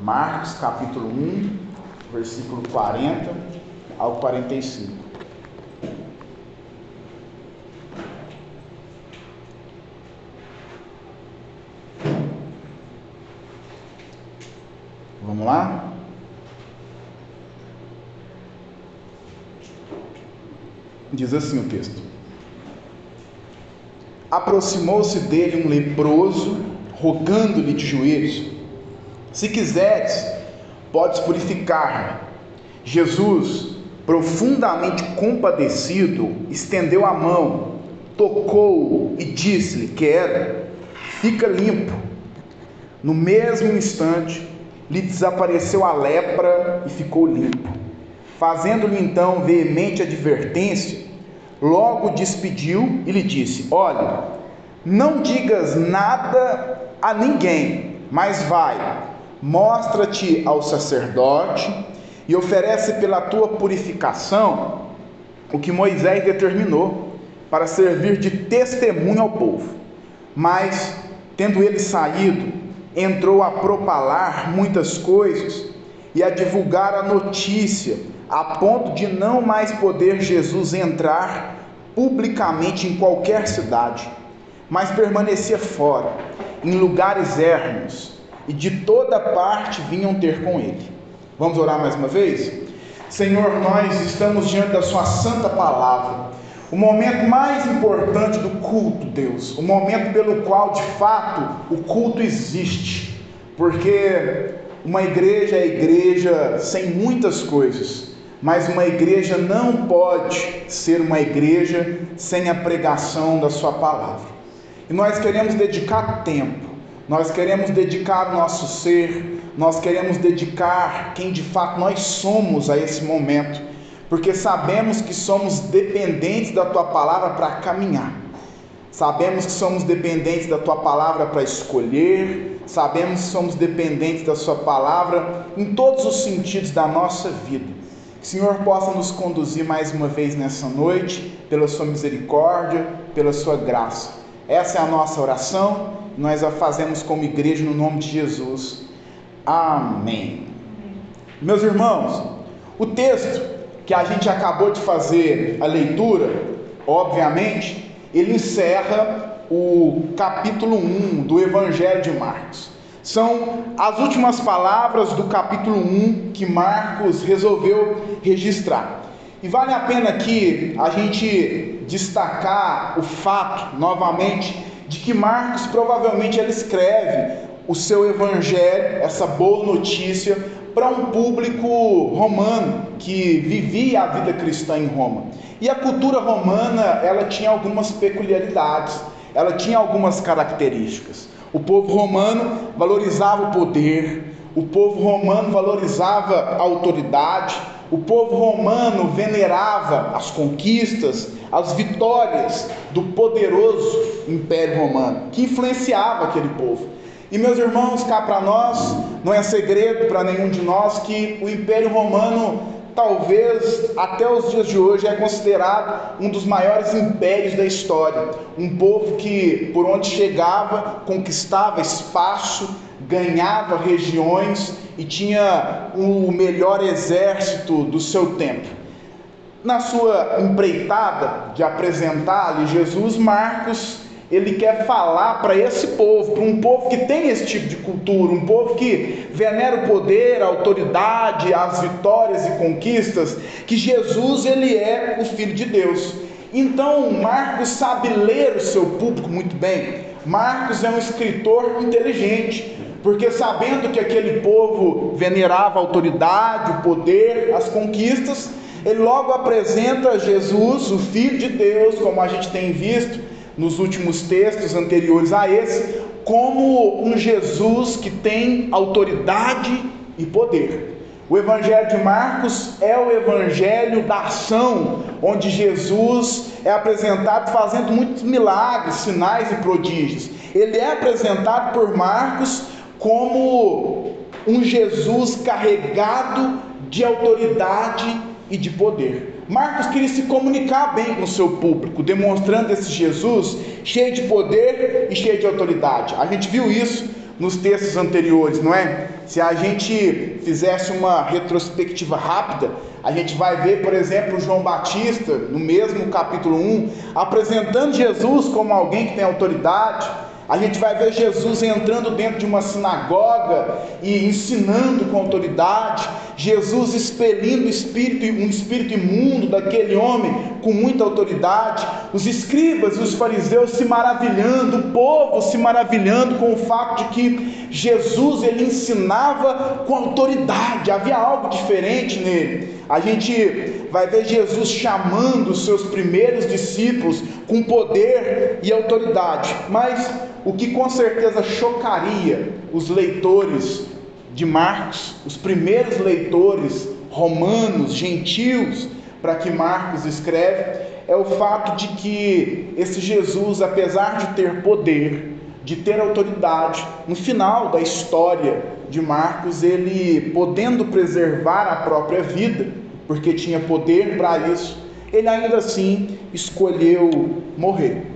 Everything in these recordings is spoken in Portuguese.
Marcos capítulo 1, versículo 40 ao 45. Vamos lá? Diz assim o texto: Aproximou-se dele um leproso, rogando-lhe de joelhos: Se quiseres, podes purificar-me. Jesus, profundamente compadecido, estendeu a mão, tocou-o e disse-lhe: Quero, fica limpo. No mesmo instante, lhe desapareceu a lepra e ficou limpo. Fazendo-lhe então veemente advertência, logo despediu e lhe disse: Olha, não digas nada a ninguém, mas vai, mostra-te ao sacerdote e oferece pela tua purificação o que Moisés determinou, para servir de testemunho ao povo. Mas, tendo ele saído, entrou a propalar muitas coisas e a divulgar a notícia, a ponto de não mais poder Jesus entrar publicamente em qualquer cidade, mas permanecia fora, em lugares ermos, e de toda parte vinham ter com ele. Vamos orar mais uma vez? Senhor, nós estamos diante da sua santa palavra, o momento mais importante do culto, Deus, o momento pelo qual de fato o culto existe, porque uma igreja é igreja sem muitas coisas, mas uma igreja não pode ser uma igreja sem a pregação da sua palavra. E nós queremos dedicar tempo, nós queremos dedicar o nosso ser, nós queremos dedicar quem de fato nós somos a esse momento, porque sabemos que somos dependentes da tua palavra para caminhar, sabemos que somos dependentes da tua palavra para escolher, sabemos que somos dependentes da sua palavra em todos os sentidos da nossa vida. Que o Senhor possa nos conduzir mais uma vez nessa noite, pela sua misericórdia, pela sua graça. Essa é a nossa oração, nós a fazemos como igreja no nome de Jesus. Amém. Meus irmãos, o texto que a gente acabou de fazer a leitura, obviamente, ele encerra o capítulo 1 do Evangelho de Marcos. São as últimas palavras do capítulo 1 que Marcos resolveu registrar. E vale a pena aqui a gente destacar o fato, novamente, de que Marcos provavelmente ele escreve o seu evangelho, essa boa notícia, para um público romano que vivia a vida cristã em Roma. E a cultura romana, ela tinha algumas peculiaridades, ela tinha algumas características. O povo romano valorizava o poder, o povo romano valorizava a autoridade, o povo romano venerava as conquistas, as vitórias do poderoso Império Romano, que influenciava aquele povo. E meus irmãos, cá para nós, não é segredo para nenhum de nós que o Império Romano, talvez até os dias de hoje, é considerado um dos maiores impérios da história. Um povo que, por onde chegava, conquistava espaço, ganhava regiões e tinha o melhor exército do seu tempo. Na sua empreitada de apresentar-lhe Jesus, Marcos, ele quer falar para esse povo, para um povo que tem esse tipo de cultura, um povo que venera o poder, a autoridade, as vitórias e conquistas, que Jesus ele é o Filho de Deus. Então Marcos sabe ler o seu público muito bem. Marcos é um escritor inteligente, porque sabendo que aquele povo venerava a autoridade, o poder, as conquistas, ele logo apresenta Jesus, o Filho de Deus, como a gente tem visto nos últimos textos anteriores a esse, como um Jesus que tem autoridade e poder. O Evangelho de Marcos é o Evangelho da ação, onde Jesus é apresentado fazendo muitos milagres, sinais e prodígios. Ele é apresentado por Marcos como um Jesus carregado de autoridade e de poder. Marcos queria se comunicar bem com o seu público, demonstrando esse Jesus cheio de poder e cheio de autoridade. A gente viu isso nos textos anteriores, não é? Se a gente fizesse uma retrospectiva rápida, a gente vai ver, por exemplo, João Batista, no mesmo capítulo 1, apresentando Jesus como alguém que tem autoridade. A gente vai ver Jesus entrando dentro de uma sinagoga e ensinando com autoridade, Jesus expelindo um espírito imundo daquele homem com muita autoridade, os escribas e os fariseus se maravilhando, o povo se maravilhando com o fato de que Jesus ele ensinava com autoridade, havia algo diferente nele. A gente vai ver Jesus chamando os seus primeiros discípulos com poder e autoridade, mas o que com certeza chocaria os leitores de Marcos, os primeiros leitores romanos, gentios, para que Marcos escreve, é o fato de que esse Jesus, apesar de ter poder, de ter autoridade, no final da história de Marcos, ele podendo preservar a própria vida, porque tinha poder para isso, ele ainda assim escolheu morrer.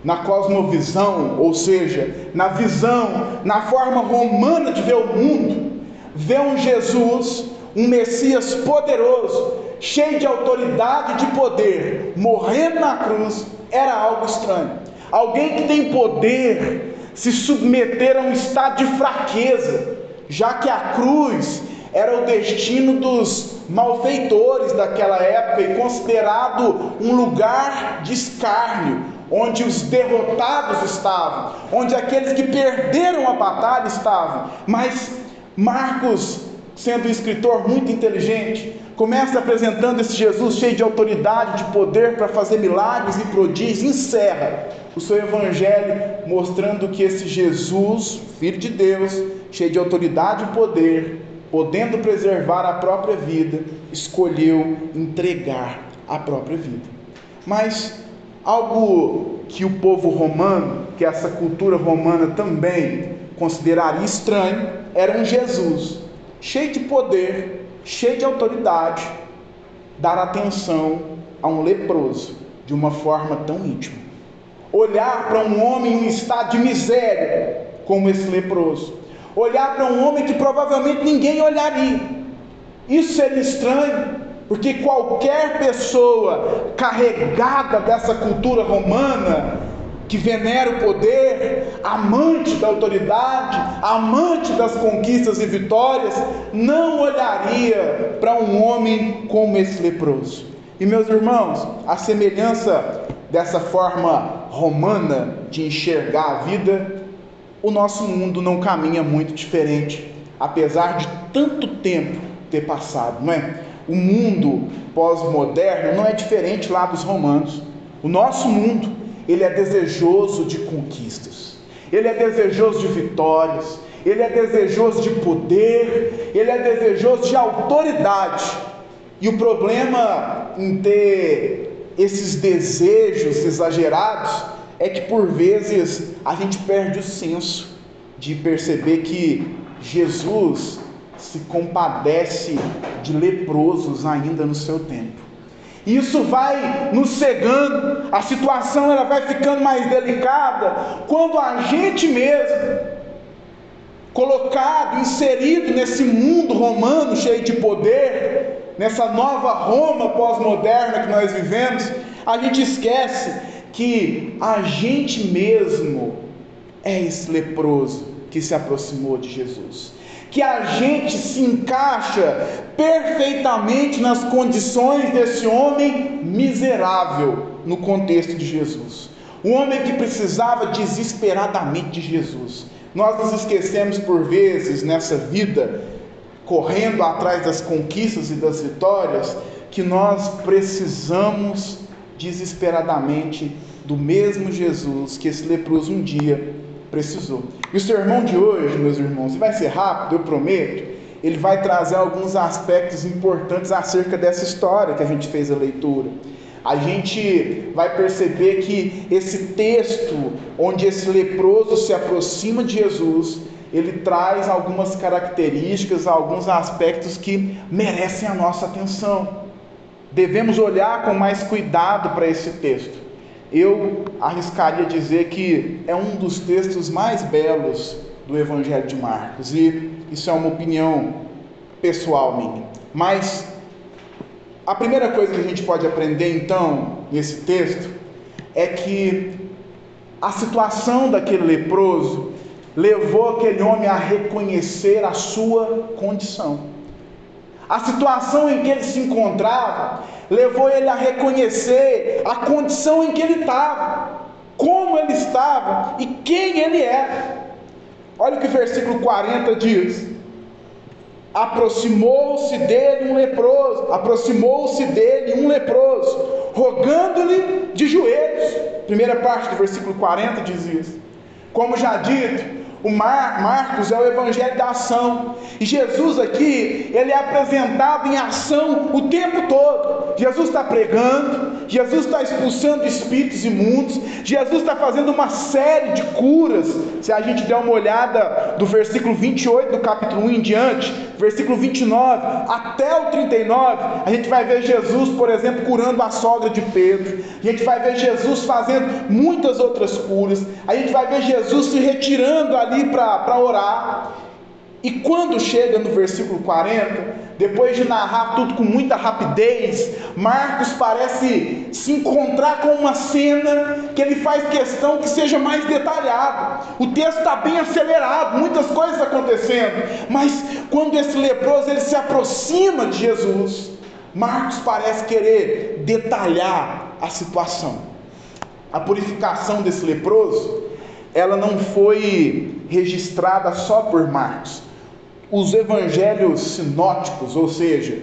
Na cosmovisão, ou seja, na visão, na forma romana de ver o mundo, ver um Jesus, um Messias poderoso, cheio de autoridade e de poder, morrendo na cruz, era algo estranho. Alguém que tem poder se submeter a um estado de fraqueza, já que a cruz era o destino dos malfeitores daquela época e considerado um lugar de escárnio, onde os derrotados estavam, onde aqueles que perderam a batalha estavam. Mas Marcos, sendo um escritor muito inteligente, começa apresentando esse Jesus cheio de autoridade, de poder para fazer milagres e prodígios, encerra o seu evangelho mostrando que esse Jesus, Filho de Deus, cheio de autoridade e poder, podendo preservar a própria vida, escolheu entregar a própria vida. Mas algo que o povo romano, que essa cultura romana também consideraria estranho, era um Jesus cheio de poder, cheio de autoridade, dar atenção a um leproso de uma forma tão íntima. Olhar para um homem em um estado de miséria como esse leproso, olhar para um homem que provavelmente ninguém olharia. Isso seria estranho, porque qualquer pessoa carregada dessa cultura romana, que venera o poder, amante da autoridade, amante das conquistas e vitórias, não olharia para um homem como esse leproso. E meus irmãos, a semelhança dessa forma romana de enxergar a vida, o nosso mundo não caminha muito diferente, apesar de tanto tempo ter passado, não é? O mundo pós-moderno não é diferente lá dos romanos. O nosso mundo, ele é desejoso de conquistas, ele é desejoso de vitórias, ele é desejoso de poder, ele é desejoso de autoridade. E o problema em ter esses desejos exagerados é que por vezes a gente perde o senso de perceber que Jesus se compadece de leprosos ainda no seu tempo. Isso vai nos cegando, a situação ela vai ficando mais delicada, quando a gente mesmo, colocado, inserido nesse mundo romano cheio de poder, nessa nova Roma pós-moderna que nós vivemos, a gente esquece que a gente mesmo é esse leproso que se aproximou de Jesus, que a gente se encaixa perfeitamente nas condições desse homem miserável no contexto de Jesus, um homem que precisava desesperadamente de Jesus. Nós nos esquecemos por vezes nessa vida, correndo atrás das conquistas e das vitórias, que nós precisamos desesperadamente do mesmo Jesus que esse leproso um dia precisou. E o sermão de hoje, meus irmãos, vai ser rápido, eu prometo, ele vai trazer alguns aspectos importantes acerca dessa história que a gente fez a leitura. A gente vai perceber que esse texto, onde esse leproso se aproxima de Jesus, ele traz algumas características, alguns aspectos que merecem a nossa atenção. Devemos olhar com mais cuidado para esse texto. Eu arriscaria dizer que é um dos textos mais belos do Evangelho de Marcos, e isso é uma opinião pessoal minha. Mas a primeira coisa que a gente pode aprender então nesse texto é que a situação daquele leproso levou aquele homem a reconhecer a sua condição. A situação em que ele se encontrava levou ele a reconhecer a condição em que ele estava, como ele estava e quem ele era. Olha o que o versículo 40 diz: aproximou-se dele um leproso, rogando-lhe de joelhos. Primeira parte do versículo 40 diz isso. Como já dito, o Marcos é o evangelho da ação, e Jesus aqui, ele é apresentado em ação o tempo todo. Jesus está pregando, Jesus está expulsando espíritos imundos, Jesus está fazendo uma série de curas. Se a gente der uma olhada do versículo 28 do capítulo 1 em diante, versículo 29 até o 39, a gente vai ver Jesus, por exemplo, curando a sogra de Pedro, a gente vai ver Jesus fazendo muitas outras curas, a gente vai ver Jesus se retirando ali para orar. E quando chega no versículo 40, depois de narrar tudo com muita rapidez, Marcos parece se encontrar com uma cena que ele faz questão que seja mais detalhado. O texto está bem acelerado, muitas coisas acontecendo, mas quando esse leproso ele se aproxima de Jesus, Marcos parece querer detalhar a situação. A purificação desse leproso, ela não foi registrada só por Marcos. Os evangelhos sinóticos, ou seja,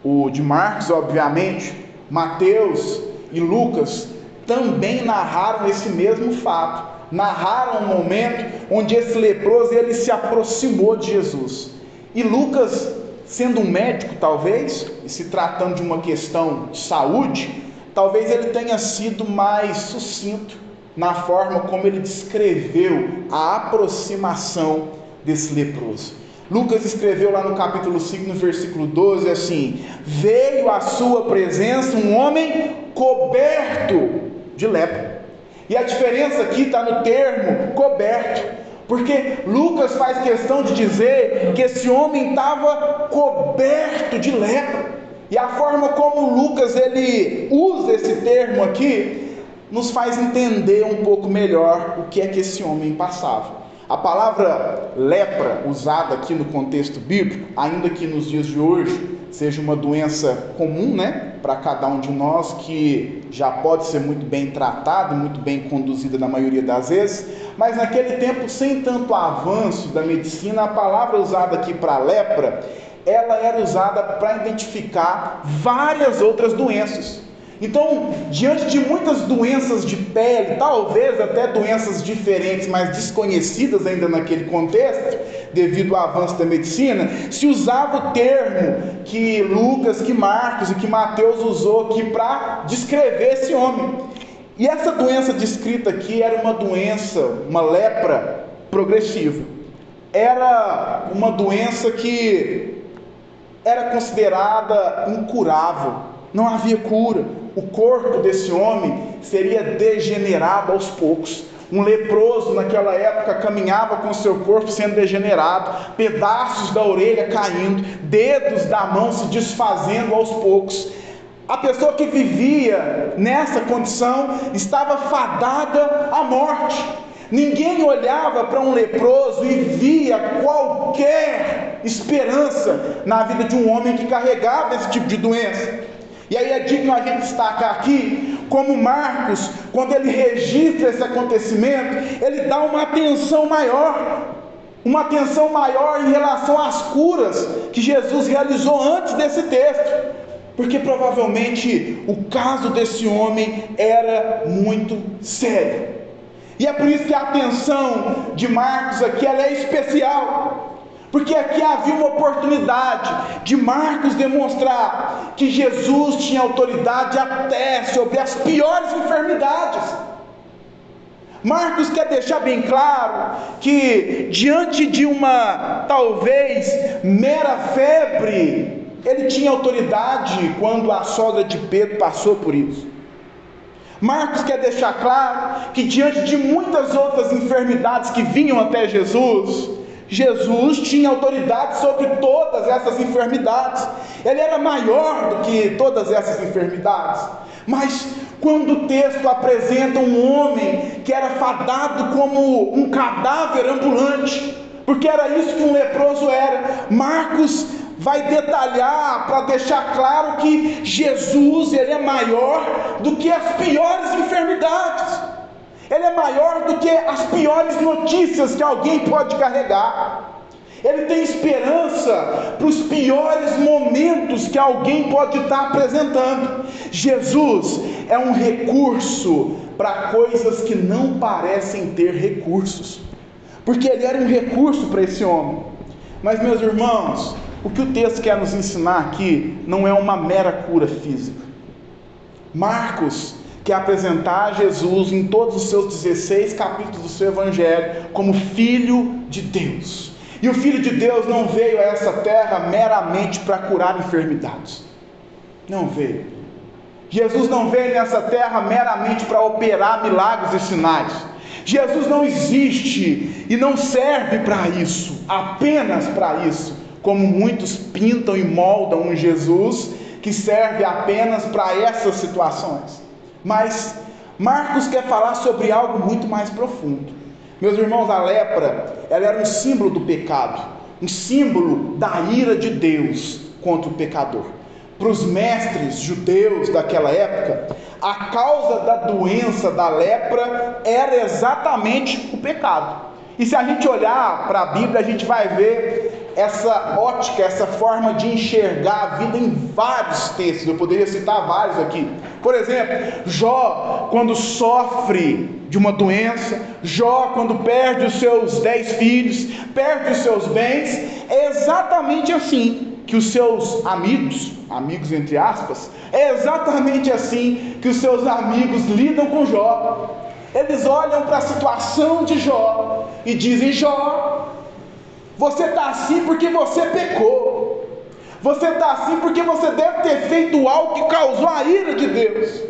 o de Marcos, obviamente, Mateus e Lucas, também narraram esse mesmo fato. Narraram um momento onde esse leproso ele se aproximou de Jesus. E Lucas, sendo um médico talvez, e se tratando de uma questão de saúde, talvez ele tenha sido mais sucinto na forma como ele descreveu a aproximação desse leproso. Lucas escreveu lá no capítulo 5, no versículo 12, assim: veio à sua presença um homem coberto de lepra. E a diferença aqui está no termo coberto, porque Lucas faz questão de dizer que esse homem estava coberto de lepra. E a forma como Lucas ele usa esse termo aqui nos faz entender um pouco melhor o que é que esse homem passava. A palavra lepra, usada aqui no contexto bíblico, ainda que nos dias de hoje seja uma doença comum, para cada um de nós, que já pode ser muito bem tratada, muito bem conduzida na maioria das vezes, mas naquele tempo, sem tanto avanço da medicina, a palavra usada aqui para lepra, ela era usada para identificar várias outras doenças. Então, diante de muitas doenças de pele, talvez até doenças diferentes, mas desconhecidas ainda naquele contexto, devido ao avanço da medicina, se usava o termo que Lucas, que Marcos e que Mateus usou aqui para descrever esse homem. E essa doença descrita aqui era uma doença, uma lepra progressiva. Era uma doença que era considerada incurável, não havia cura. O corpo desse homem seria degenerado aos poucos. Um leproso naquela época caminhava com seu corpo sendo degenerado, pedaços da orelha caindo, dedos da mão se desfazendo aos poucos. A pessoa que vivia nessa condição estava fadada à morte. Ninguém olhava para um leproso e via qualquer esperança na vida de um homem que carregava esse tipo de doença. E aí é digno a gente destacar aqui, como Marcos, quando ele registra esse acontecimento, ele dá uma atenção maior em relação às curas que Jesus realizou antes desse texto, porque provavelmente o caso desse homem era muito sério. E é por isso que a atenção de Marcos aqui ela é especial. Porque aqui havia uma oportunidade de Marcos demonstrar que Jesus tinha autoridade até sobre as piores enfermidades. Marcos quer deixar bem claro que diante de uma talvez mera febre, ele tinha autoridade quando a sogra de Pedro passou por isso. Marcos quer deixar claro que diante de muitas outras enfermidades que vinham até Jesus, Jesus tinha autoridade sobre todas essas enfermidades. Ele era maior do que todas essas enfermidades. Mas quando o texto apresenta um homem que era fadado como um cadáver ambulante, porque era isso que um leproso era, Marcos vai detalhar para deixar claro que Jesus, ele é maior do que as piores enfermidades. Ele é maior do que as piores notícias que alguém pode carregar. Ele tem esperança para os piores momentos que alguém pode estar apresentando. Jesus é um recurso para coisas que não parecem ter recursos, porque ele era um recurso para esse homem. Mas, meus irmãos, o que o texto quer nos ensinar aqui não é uma mera cura física. Marcos quer apresentar Jesus em todos os seus 16 capítulos do seu evangelho como Filho de Deus. E o Filho de Deus não veio a essa terra meramente para curar enfermidades. Não veio. Jesus não veio nessa terra meramente para operar milagres e sinais. Jesus não existe e não serve para isso, apenas para isso, como muitos pintam e moldam um Jesus que serve apenas para essas situações. Mas Marcos quer falar sobre algo muito mais profundo. Meus irmãos, a lepra, ela era um símbolo do pecado, um símbolo da ira de Deus contra o pecador. Para os mestres judeus daquela época, a causa da doença da lepra era exatamente o pecado. E se a gente olhar para a Bíblia, a gente vai ver essa ótica, essa forma de enxergar a vida em vários textos. Eu poderia citar vários aqui. Por exemplo, Jó, quando sofre de uma doença, Jó, quando perde os seus 10 filhos, perde os seus bens, é exatamente assim que os seus amigos entre aspas, é exatamente assim que os seus amigos lidam com Jó. Eles olham para a situação de Jó e dizem: Jó, você está assim porque você pecou, você está assim porque você deve ter feito algo que causou a ira de Deus.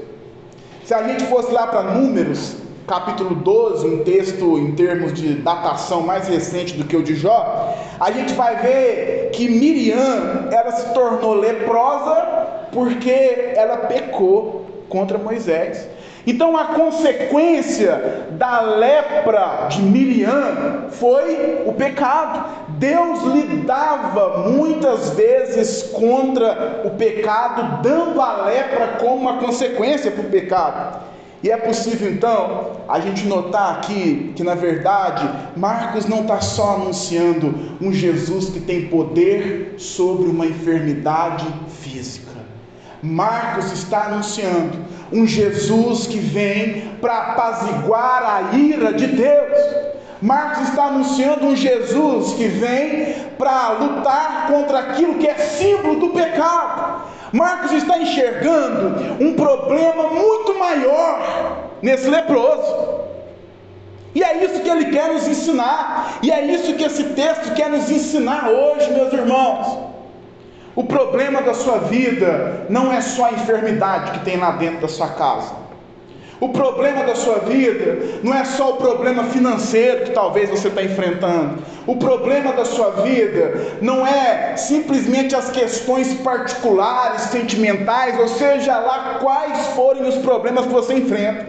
Se a gente fosse lá para Números, capítulo 12, um texto em termos de datação mais recente do que o de Jó, a gente vai ver que Miriam, ela se tornou leprosa porque ela pecou contra Moisés. Então a consequência da lepra de Miriam foi o pecado. Deus lidava muitas vezes contra o pecado, dando a lepra como uma consequência para o pecado. E é possível então a gente notar aqui que na verdade Marcos não está só anunciando um Jesus que tem poder sobre uma enfermidade física. Marcos está anunciando um Jesus que vem para apaziguar a ira de Deus. Marcos está anunciando um Jesus que vem para lutar contra aquilo que é símbolo do pecado. Marcos está enxergando um problema muito maior nesse leproso. E é isso que ele quer nos ensinar. E é isso que esse texto quer nos ensinar hoje, meus irmãos. O problema da sua vida não é só a enfermidade que tem lá dentro da sua casa. O problema da sua vida não é só o problema financeiro que talvez você está enfrentando. O problema da sua vida não é simplesmente as questões particulares, sentimentais, ou seja lá quais forem os problemas que você enfrenta.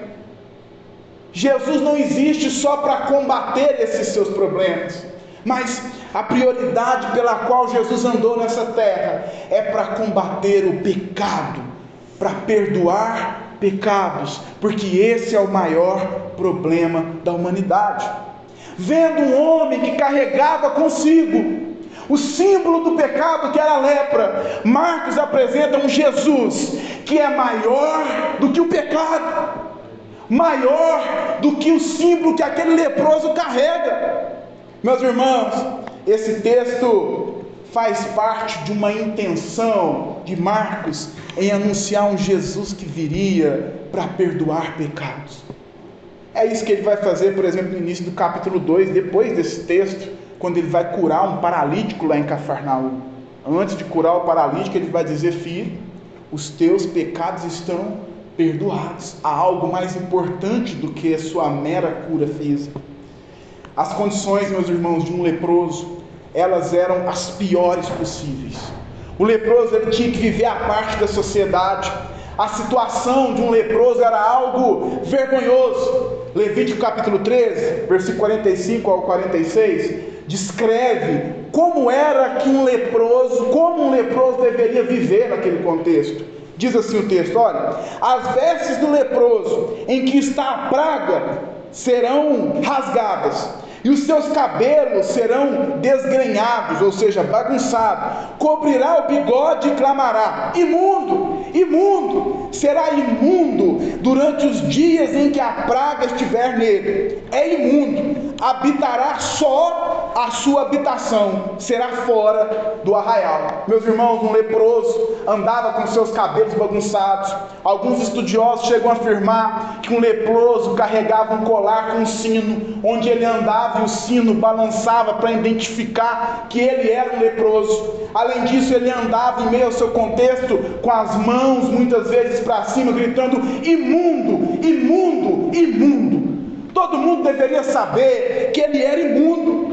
Jesus não existe só para combater esses seus problemas, mas a prioridade pela qual Jesus andou nessa terra é para combater o pecado, para perdoar pecados, porque esse é o maior problema da humanidade. Vendo um homem que carregava consigo o símbolo do pecado, que era a lepra, Marcos apresenta um Jesus que é maior do que o pecado, maior do que o símbolo que aquele leproso carrega. Meus irmãos, esse texto faz parte de uma intenção de Marcos em anunciar um Jesus que viria para perdoar pecados. É isso que ele vai fazer, por exemplo, no início do capítulo 2, depois desse texto, quando ele vai curar um paralítico lá em Cafarnaum. Antes de curar o paralítico, ele vai dizer: filho, os teus pecados estão perdoados. Há algo mais importante do que a sua mera cura física. As condições, meus irmãos, de um leproso, elas eram as piores possíveis. O leproso, ele tinha que viver à parte da sociedade. A situação de um leproso era algo vergonhoso. Levítico capítulo 13, versículo 45 ao 46, descreve como um leproso deveria viver naquele contexto. Diz assim o texto: olha, as vestes do leproso em que está a praga serão rasgadas, e os seus cabelos serão desgrenhados, ou seja, bagunçados. Cobrirá o bigode e clamará: imundo, imundo, será imundo durante os dias em que a praga estiver nele. É imundo, habitará só a sua habitação, será fora do arraial. Meus irmãos, um leproso andava com seus cabelos bagunçados. Alguns estudiosos chegam a afirmar que um leproso carregava um colar com um sino, onde ele andava e o sino balançava para identificar que ele era um leproso. Além disso, ele andava em meio ao seu contexto com as mãos muitas vezes para cima, gritando: imundo, imundo, imundo. Todo mundo deveria saber que ele era imundo.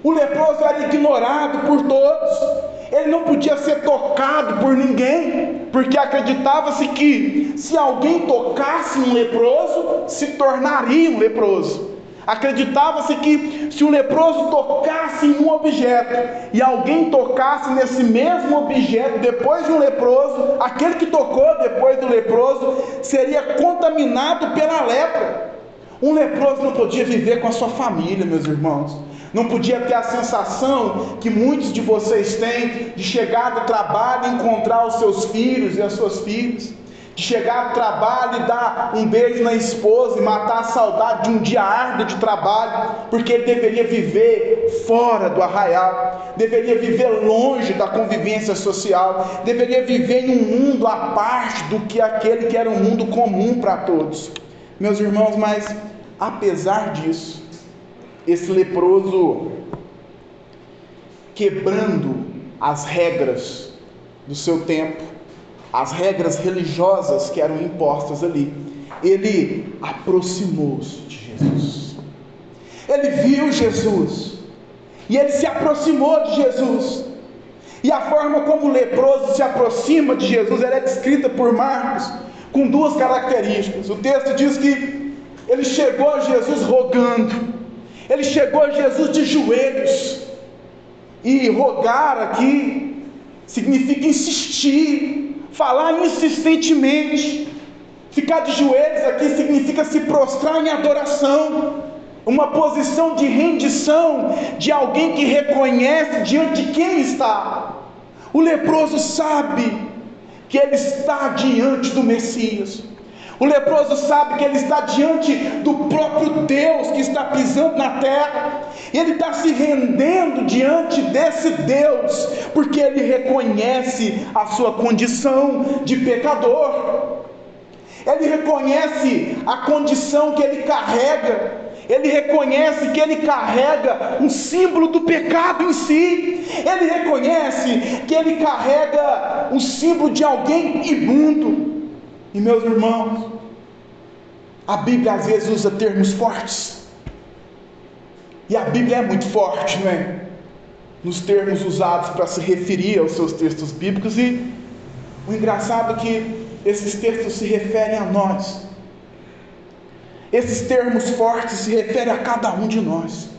O leproso era ignorado por todos. Ele não podia ser tocado por ninguém, porque acreditava-se que se alguém tocasse um leproso, se tornaria um leproso. Acreditava-se que se o leproso tocasse em um objeto e alguém tocasse nesse mesmo objeto depois de um leproso, aquele que tocou depois do leproso seria contaminado pela lepra. Um leproso não podia viver com a sua família, meus irmãos. Não podia ter a sensação que muitos de vocês têm de chegar do trabalho e encontrar os seus filhos e as suas filhas, de chegar do trabalho e dar um beijo na esposa e matar a saudade de um dia árduo de trabalho, porque ele deveria viver fora do arraial, deveria viver longe da convivência social, deveria viver em um mundo à parte do que aquele que era um mundo comum para todos. Meus irmãos, mas apesar disso, esse leproso, quebrando as regras do seu tempo, as regras religiosas que eram impostas ali, ele aproximou-se de Jesus. Ele viu Jesus e ele se aproximou de Jesus. E a forma como o leproso se aproxima de Jesus, ela é descrita por Marcos com duas características. O texto diz que ele chegou a Jesus rogando. Ele chegou a Jesus de joelhos. E rogar aqui significa insistir, falar insistentemente. Ficar de joelhos aqui significa se prostrar em adoração, uma posição de rendição de alguém que reconhece diante de quem está. O leproso sabe que ele está diante do Messias. O leproso sabe que ele está diante do próprio Deus que está pisando na terra. Ele está se rendendo diante desse Deus, porque ele reconhece a sua condição de pecador. Ele reconhece a condição que ele carrega. Ele reconhece que ele carrega um símbolo do pecado em si. Ele reconhece que ele carrega um símbolo de alguém imundo. E meus irmãos, a Bíblia às vezes usa termos fortes. E a Bíblia é muito forte, não é? Nos termos usados para se referir aos seus textos bíblicos. E o engraçado é que esses textos se referem a nós. Esses termos fortes se referem a cada um de nós.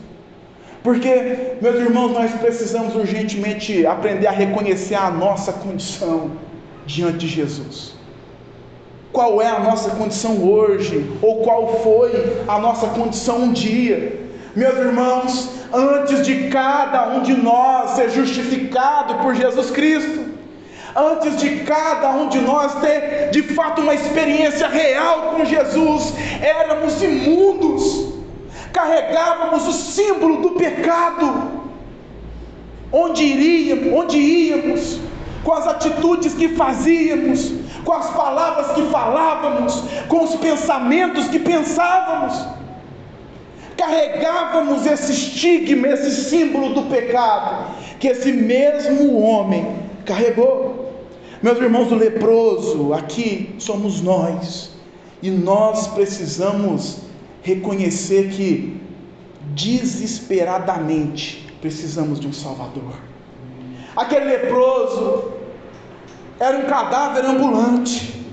Porque, meus irmãos, nós precisamos urgentemente aprender a reconhecer a nossa condição diante de Jesus. Qual é a nossa condição hoje? Ou qual foi a nossa condição um dia? Meus irmãos, antes de cada um de nós ser justificado por Jesus Cristo, antes de cada um de nós ter de fato uma experiência real com Jesus, éramos imundos, carregávamos o símbolo do pecado. Onde íamos, com as atitudes que fazíamos, com as palavras que falávamos, com os pensamentos que pensávamos, carregávamos esse estigma, esse símbolo do pecado, que esse mesmo homem carregou. Meus irmãos, o leproso aqui somos nós, e nós precisamos reconhecer que desesperadamente precisamos de um Salvador. Aquele leproso era um cadáver ambulante,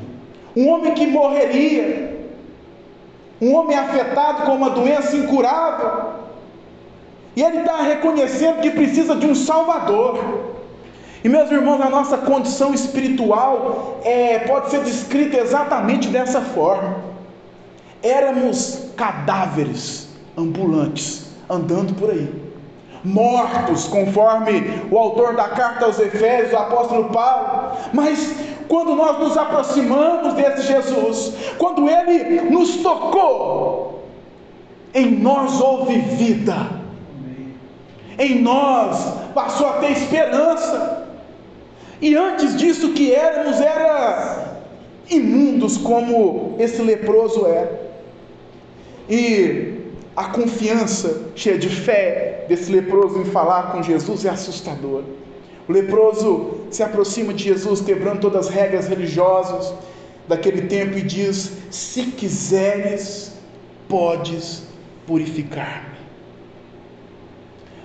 um homem que morreria, um homem afetado com uma doença incurável, e ele está reconhecendo que precisa de um Salvador. E meus irmãos, a nossa condição espiritual pode ser descrita exatamente dessa forma. Éramos cadáveres ambulantes, andando por aí, mortos, conforme o autor da carta aos Efésios, o apóstolo Paulo. Mas quando nós nos aproximamos desse Jesus, quando Ele nos tocou, em nós houve vida, em nós passou a ter esperança. E antes disso, o que éramos era imundos, como esse leproso era. E a confiança cheia de fé desse leproso em falar com Jesus é assustadora. O leproso se aproxima de Jesus, quebrando todas as regras religiosas daquele tempo, e diz: se quiseres, podes purificar-me.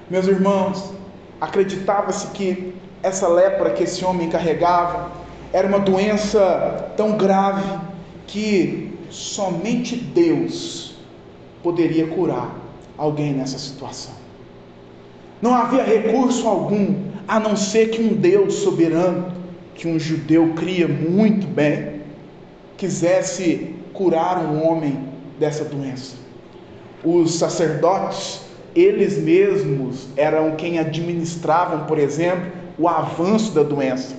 Meus irmãos, acreditava-se que essa lepra que esse homem carregava era uma doença tão grave que somente Deus poderia curar alguém nessa situação. Não havia recurso algum, a não ser que um Deus soberano, que um judeu cria muito bem, quisesse curar um homem dessa doença. Os sacerdotes, eles mesmos eram quem administravam, por exemplo, o avanço da doença.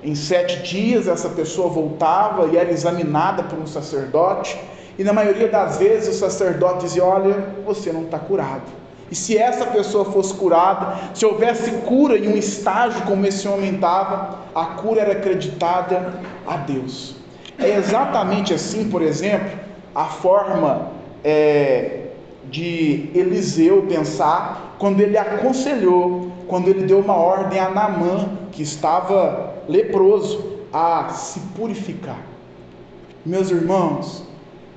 Em 7 dias essa pessoa voltava e era examinada por um sacerdote, e na maioria das vezes o sacerdote dizia: olha, você não está curado. E se essa pessoa fosse curada, se houvesse cura em um estágio como esse homem estava, a cura era acreditada a Deus. É exatamente assim, por exemplo, a forma de Eliseu pensar quando ele aconselhou, quando ele deu uma ordem a Naamã, que estava leproso, a se purificar. Meus irmãos,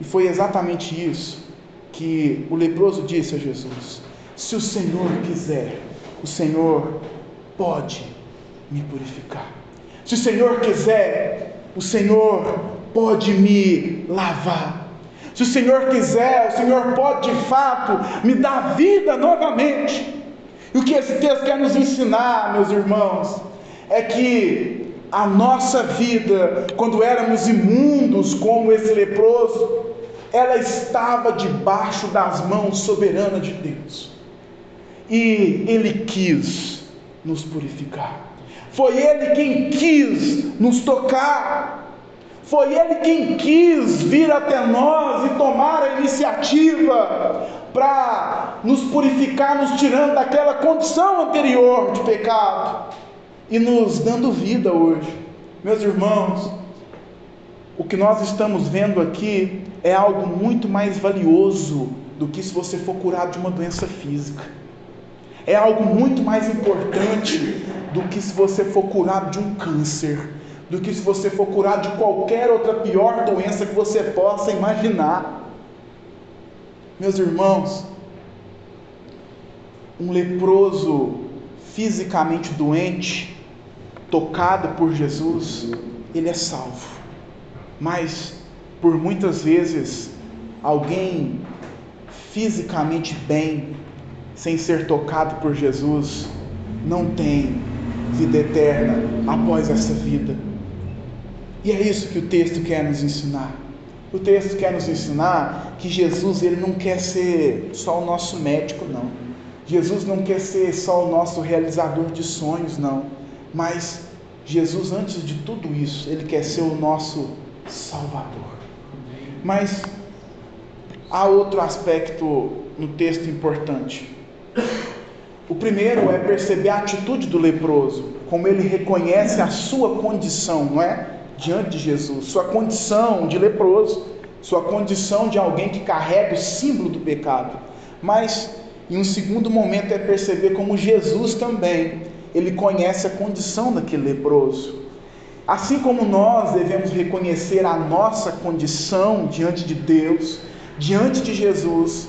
e foi exatamente isso que o leproso disse a Jesus: se o Senhor quiser, o Senhor pode me purificar. Se o Senhor quiser, o Senhor pode me lavar. Se o Senhor quiser, o Senhor pode de fato me dar vida novamente. E o que esse texto quer nos ensinar, meus irmãos, é que a nossa vida, quando éramos imundos como esse leproso, ela estava debaixo das mãos soberanas de Deus, e Ele quis nos purificar. Foi Ele quem quis nos tocar. Foi Ele quem quis vir até nós e tomar a iniciativa para nos purificar, nos tirando daquela condição anterior de pecado e nos dando vida hoje. Meus irmãos, o que nós estamos vendo aqui é algo muito mais valioso do que se você for curado de uma doença física. É algo muito mais importante do que se você for curado de um câncer, do que se você for curado de qualquer outra pior doença que você possa imaginar. Meus irmãos, um leproso fisicamente doente, tocado por Jesus, ele é salvo. Mas, por muitas vezes, alguém fisicamente bem, sem ser tocado por Jesus, não tem vida eterna após essa vida. E é isso que o texto quer nos ensinar. O texto quer nos ensinar que Jesus, ele não quer ser só o nosso médico, não. Jesus não quer ser só o nosso realizador de sonhos, não. Mas Jesus, antes de tudo isso, ele quer ser o nosso Salvador. Mas há outro aspecto no texto importante. O primeiro é perceber a atitude do leproso, como ele reconhece a sua condição, não é? Diante de Jesus, sua condição de leproso, sua condição de alguém que carrega o símbolo do pecado. Mas, em um segundo momento, é perceber como Jesus também, ele conhece a condição daquele leproso. Assim como nós devemos reconhecer a nossa condição diante de Deus, diante de Jesus,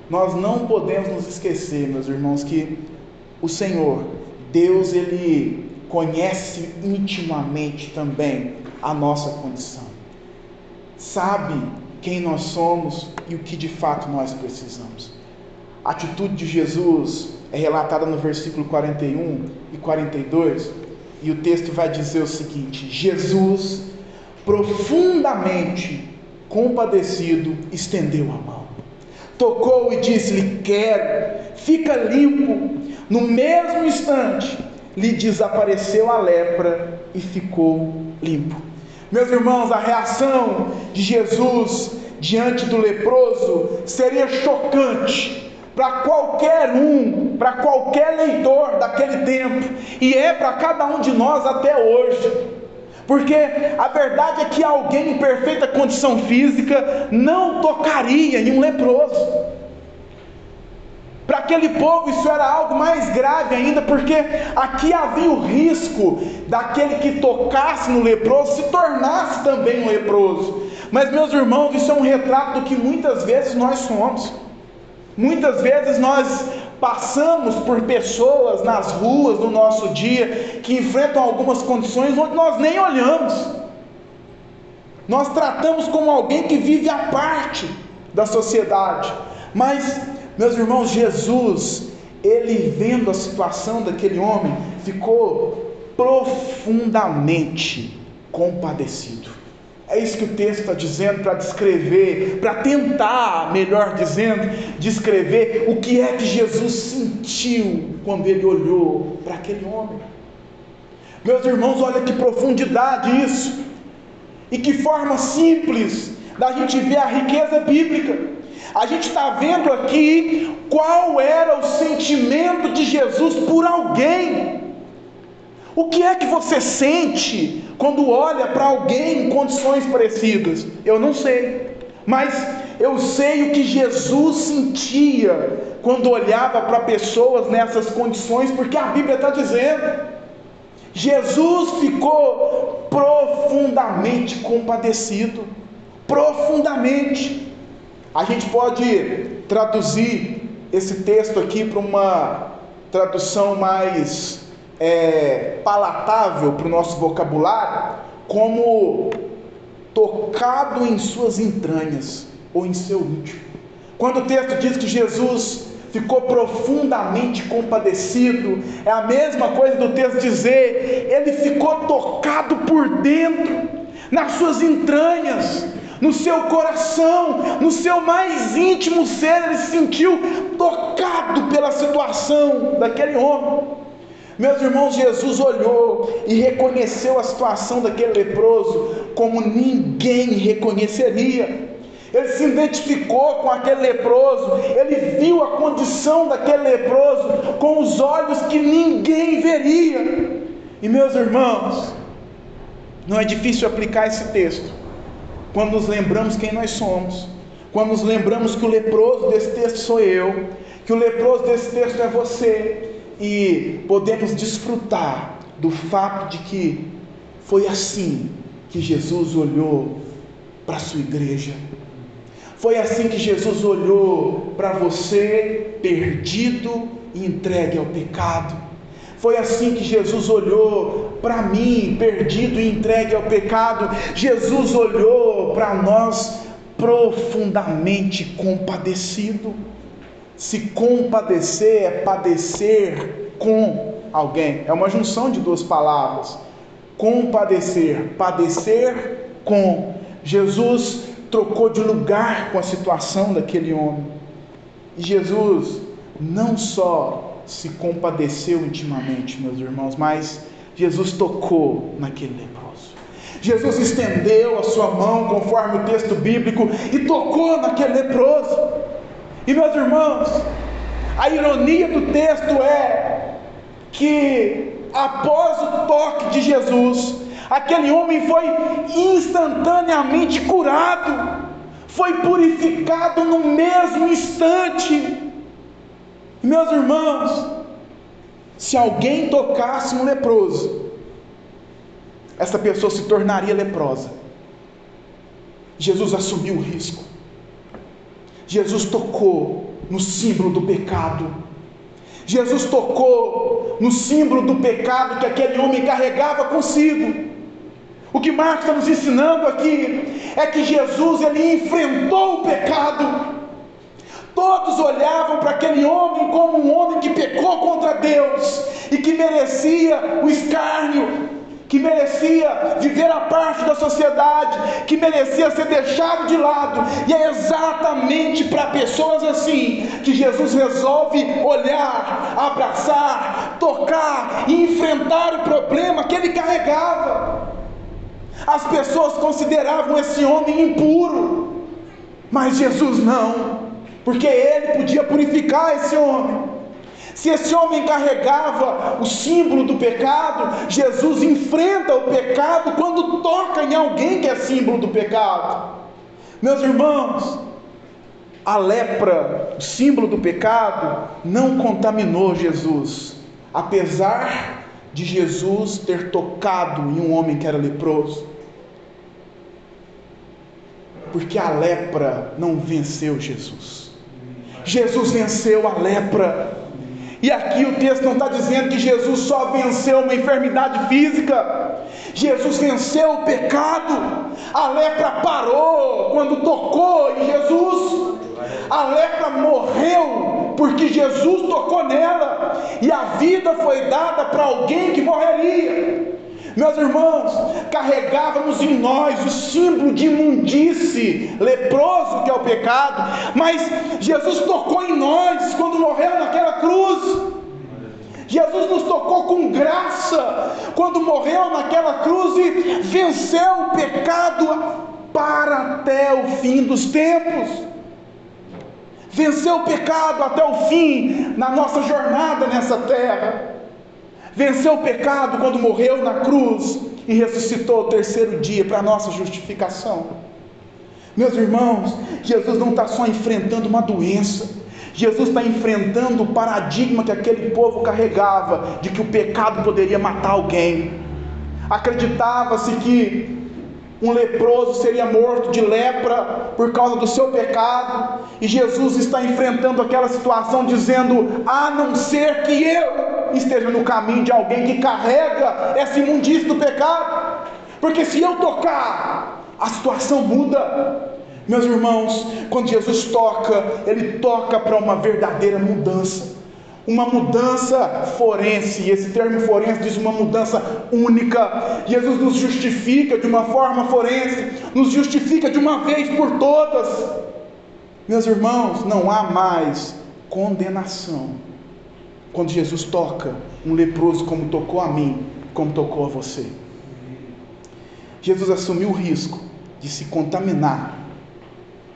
nós não podemos nos esquecer, meus irmãos, que o Senhor, Deus, Ele conhece intimamente também a nossa condição, sabe quem nós somos e o que de fato nós precisamos. A atitude de Jesus é relatada no versículo 41 e 42, e o texto vai dizer o seguinte: Jesus, profundamente compadecido, estendeu a mão, tocou e disse-lhe: quero, fica limpo. No mesmo instante, lhe desapareceu a lepra e ficou limpo. Meus irmãos, a reação de Jesus diante do leproso seria chocante para qualquer para qualquer leitor daquele tempo, e é para cada um de nós até hoje, porque a verdade é que alguém em perfeita condição física não tocaria em um leproso. Para aquele povo isso era algo mais grave ainda, porque aqui havia o risco daquele que tocasse no leproso se tornasse também um leproso. Mas, meus irmãos, isso é um retrato do que muitas vezes nós somos. Muitas vezes nós passamos por pessoas nas ruas no nosso dia que enfrentam algumas condições onde nós nem olhamos. Nós tratamos como alguém que vive à parte da sociedade. Mas, meus irmãos, Jesus, ele vendo a situação daquele homem, ficou profundamente compadecido. É isso que o texto está dizendo, para descrever, para tentar, melhor dizendo, descrever o que é que Jesus sentiu quando ele olhou para aquele homem. Meus irmãos, olha que profundidade isso, e que forma simples da gente ver a riqueza bíblica. A gente está vendo aqui qual era o sentimento de Jesus por alguém. O que é que você sente quando olha para alguém em condições parecidas? Eu não sei, mas eu sei o que Jesus sentia quando olhava para pessoas nessas condições, porque a Bíblia está dizendo. Jesus ficou profundamente compadecido, profundamente. A gente pode traduzir esse texto aqui para uma tradução mais palatável para o nosso vocabulário, como tocado em suas entranhas, ou em seu íntimo. Quando o texto diz que Jesus ficou profundamente compadecido, é a mesma coisa do texto dizer, ele ficou tocado por dentro, nas suas entranhas, no seu coração, no seu mais íntimo ser, ele se sentiu tocado pela situação daquele homem. Meus irmãos, Jesus olhou e reconheceu a situação daquele leproso como ninguém reconheceria. Ele se identificou com aquele leproso, ele viu a condição daquele leproso com os olhos que ninguém veria. E, meus irmãos, não é difícil aplicar esse texto quando nos lembramos quem nós somos, quando nos lembramos que o leproso desse texto sou eu, que o leproso desse texto é você, e podemos desfrutar do fato de que foi assim que Jesus olhou para a sua igreja. Foi assim que Jesus olhou para você, perdido e entregue ao pecado. Foi assim que Jesus olhou para mim, perdido e entregue ao pecado. Jesus olhou para nós profundamente compadecido. Se compadecer é padecer com alguém. É uma junção de duas palavras. Compadecer, padecer com. Jesus trocou de lugar com a situação daquele homem. E Jesus não só se compadeceu intimamente, meus irmãos, mas Jesus tocou naquele leproso. Jesus estendeu a sua mão, conforme o texto bíblico, e tocou naquele leproso. E, meus irmãos, a ironia do texto é que após o toque de Jesus, aquele homem foi instantaneamente curado, foi purificado no mesmo instante. Meus irmãos, se alguém tocasse no leproso, essa pessoa se tornaria leprosa. Jesus assumiu o risco. Jesus tocou no símbolo do pecado. Jesus tocou no símbolo do pecado que aquele homem carregava consigo. O que Marcos está nos ensinando aqui é que Jesus, ele enfrentou o pecado. Todos olhavam para aquele homem como um homem que pecou contra Deus e que merecia o escárnio, que merecia viver à parte da sociedade, que merecia ser deixado de lado. E é exatamente para pessoas assim que Jesus resolve olhar, abraçar, tocar e enfrentar o problema que ele carregava. As pessoas consideravam esse homem impuro, mas Jesus não, porque ele podia purificar esse homem. Se esse homem carregava o símbolo do pecado, Jesus enfrenta o pecado quando toca em alguém que é símbolo do pecado. Meus irmãos, a lepra, o símbolo do pecado, não contaminou Jesus, apesar de Jesus ter tocado em um homem que era leproso, porque a lepra não venceu Jesus. Jesus venceu a lepra. E aqui o texto não está dizendo que Jesus só venceu uma enfermidade física. Jesus venceu o pecado. A lepra parou quando tocou em Jesus. A lepra morreu porque Jesus tocou nela, e a vida foi dada para alguém que morreria. Meus irmãos, carregávamos em nós o símbolo de imundície, leproso que é o pecado, mas Jesus tocou em nós quando morreu naquela cruz. Jesus nos tocou com graça quando morreu naquela cruz e venceu o pecado para até o fim dos tempos. Venceu o pecado até o fim na nossa jornada nessa terra. Venceu o pecado quando morreu na cruz e ressuscitou ao terceiro dia para a nossa justificação. Meus irmãos, Jesus não está só enfrentando uma doença, Jesus está enfrentando o paradigma que aquele povo carregava, de que o pecado poderia matar alguém. Acreditava-se que um leproso seria morto de lepra por causa do seu pecado, e Jesus está enfrentando aquela situação dizendo: a não ser que eu esteja no caminho de alguém que carrega essa imundície do pecado, porque se eu tocar, a situação muda. Meus irmãos, quando Jesus toca, ele toca para uma verdadeira mudança, uma mudança forense. E esse termo forense diz uma mudança única. Jesus nos justifica de uma forma forense, nos justifica de uma vez por todas. Meus irmãos, não há mais condenação quando Jesus toca um leproso, como tocou a mim, como tocou a você. Jesus assumiu o risco de se contaminar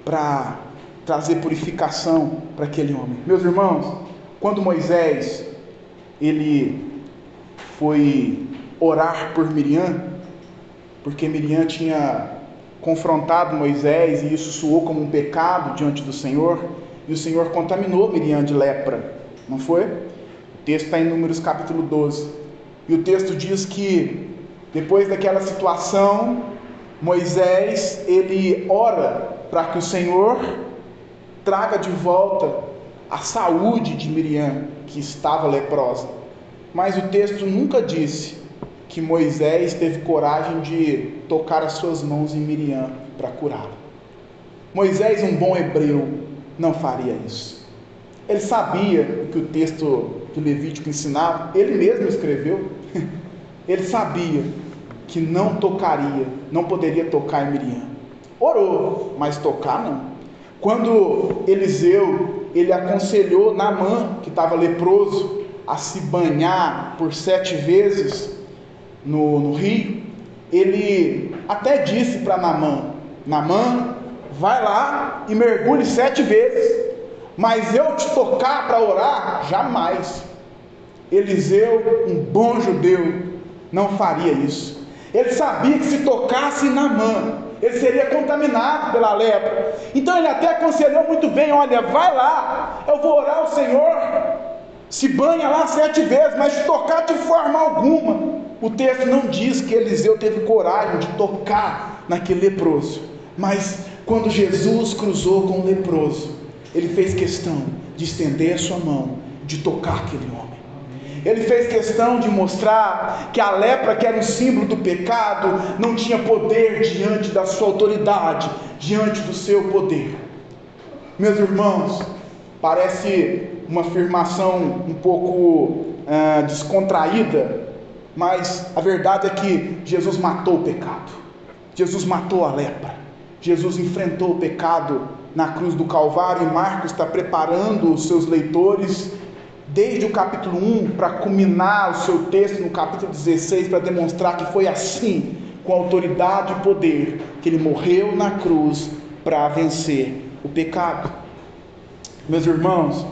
para trazer purificação para aquele homem. Meus irmãos, quando Moisés ele foi orar por Miriam, porque Miriam tinha confrontado Moisés e isso soou como um pecado diante do Senhor, e o Senhor contaminou Miriam de lepra, não foi? O texto está em Números capítulo 12, e o texto diz que depois daquela situação, Moisés ele ora para que o Senhor traga de volta a saúde de Miriam, que estava leprosa. Mas o texto nunca disse que Moisés teve coragem de tocar as suas mãos em Miriam para curá-la. Moisés, um bom hebreu, não faria isso. Ele sabia o que o texto do Levítico ensinava, ele mesmo escreveu. Ele sabia que não tocaria, não poderia tocar em Miriam. Orou, mas tocar não. Quando Eliseu ele aconselhou Naamã, que estava leproso, a se banhar por 7 vezes no rio, ele até disse para Naamã: Naamã, vai lá e mergulhe 7 vezes, mas eu te tocar para orar, jamais. Eliseu, um bom judeu, não faria isso. Ele sabia que se tocasse em Naamã, ele seria contaminado pela lepra. Então ele até aconselhou muito bem: olha, vai lá, eu vou orar ao Senhor, se banha lá 7 vezes, mas tocar de forma alguma. o texto não diz que Eliseu teve coragem de tocar naquele leproso, mas quando Jesus cruzou com o leproso, ele fez questão de estender a sua mão, de tocar aquele homem. Ele fez questão de mostrar que a lepra, que era um símbolo do pecado, não tinha poder diante da sua autoridade, diante do seu poder. Meus irmãos, parece uma afirmação um pouco descontraída, mas a verdade é que Jesus matou o pecado, Jesus matou a lepra, Jesus enfrentou o pecado na cruz do Calvário, e Marcos está preparando os seus leitores desde o capítulo 1 para culminar o seu texto no capítulo 16, para demonstrar que foi assim, com autoridade e poder, que ele morreu na cruz para vencer o pecado. Meus irmãos,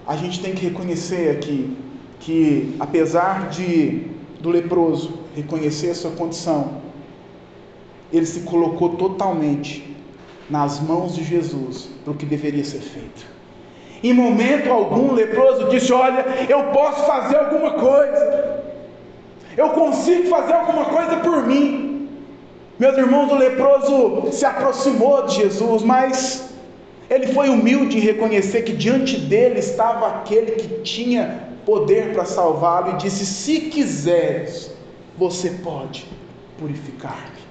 a gente tem que reconhecer aqui que, apesar do leproso reconhecer a sua condição, ele se colocou totalmente nas mãos de Jesus para o que deveria ser feito. Em momento algum o leproso disse: olha, eu posso fazer alguma coisa, eu consigo fazer alguma coisa por mim. Meus irmãos, o leproso se aproximou de Jesus, mas ele foi humilde em reconhecer que diante dele estava aquele que tinha poder para salvá-lo, e disse: se quiseres, você pode purificar-me.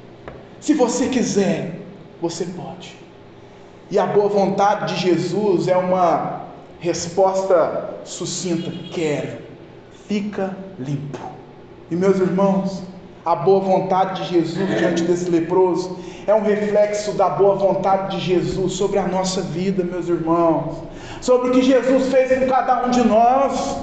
Se você quiser, você pode. E a boa vontade de Jesus é uma resposta sucinta: quero, fica limpo. E meus irmãos, a boa vontade de Jesus diante desse leproso é um reflexo da boa vontade de Jesus sobre a nossa vida, meus irmãos, sobre o que Jesus fez com cada um de nós.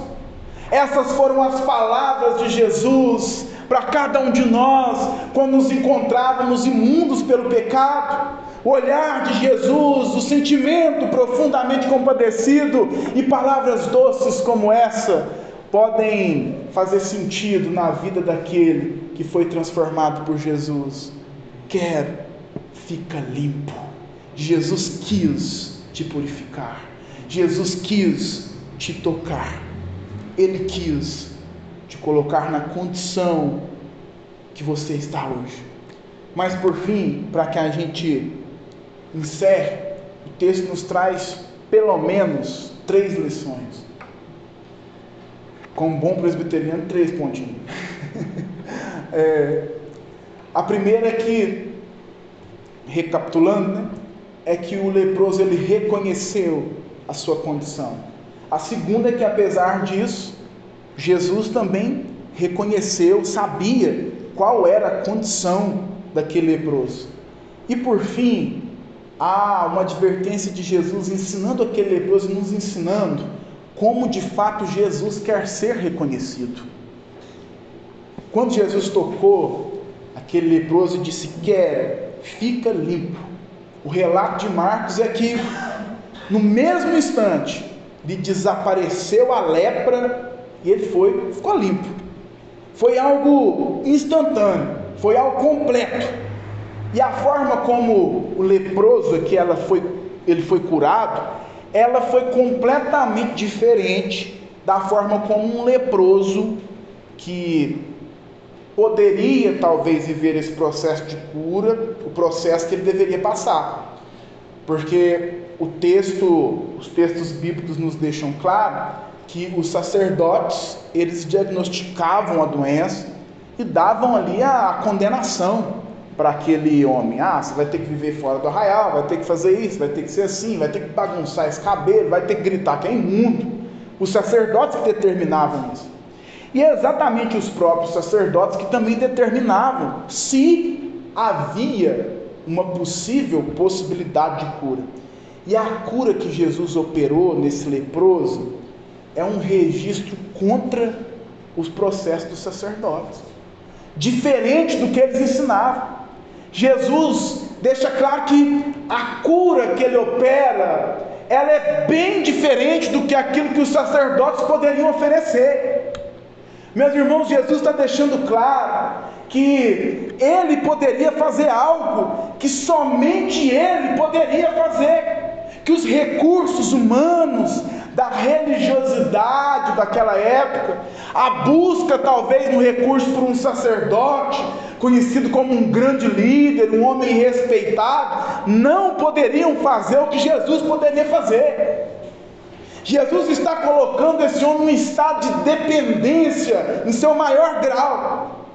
Essas foram as palavras de Jesus para cada um de nós quando nos encontrávamos imundos pelo pecado. O olhar de Jesus, o sentimento profundamente compadecido e palavras doces como essa podem fazer sentido na vida daquele que foi transformado por Jesus. Quero, fica limpo. Jesus quis te purificar, Jesus quis te tocar, Ele quis te colocar na condição que você está hoje. Mas por fim, para que a gente encerre, o texto nos traz pelo menos 3 lições. Como bom presbiteriano, 3 pontinhos. A primeira é que, recapitulando, é que o leproso ele reconheceu a sua condição. A segunda é que, apesar disso, Jesus também reconheceu, sabia qual era a condição daquele leproso. E por fim, há uma advertência de Jesus ensinando aquele leproso, nos ensinando como de fato Jesus quer ser reconhecido. Quando Jesus tocou aquele leproso e disse: quero, fica limpo, o relato de Marcos é que no mesmo instante lhe desapareceu a lepra e ele ficou limpo. Foi algo instantâneo, foi algo completo. E a forma como o leproso que ele foi curado, ela foi completamente diferente da forma como um leproso que poderia talvez viver esse processo de cura, o processo que ele deveria passar. Porque os textos bíblicos nos deixam claro que os sacerdotes, eles diagnosticavam a doença e davam ali a condenação para aquele homem. Você vai ter que viver fora do arraial, vai ter que fazer isso, vai ter que ser assim, vai ter que bagunçar esse cabelo, vai ter que gritar que é imundo. Os sacerdotes que determinavam isso. E é exatamente os próprios sacerdotes que também determinavam se havia uma possível possibilidade de cura. E a cura que Jesus operou nesse leproso é um registro contra os processos dos sacerdotes, diferente do que eles ensinavam. Jesus deixa claro que a cura que ele opera, ela é bem diferente do que aquilo que os sacerdotes poderiam oferecer. Meus irmãos, Jesus está deixando claro que ele poderia fazer algo que somente ele poderia fazer, que os recursos humanos da religiosidade daquela época, a busca talvez no recurso por um sacerdote, conhecido como um grande líder, um homem respeitado, não poderiam fazer o que Jesus poderia fazer. Jesus está colocando esse homem em estado de dependência, em seu maior grau.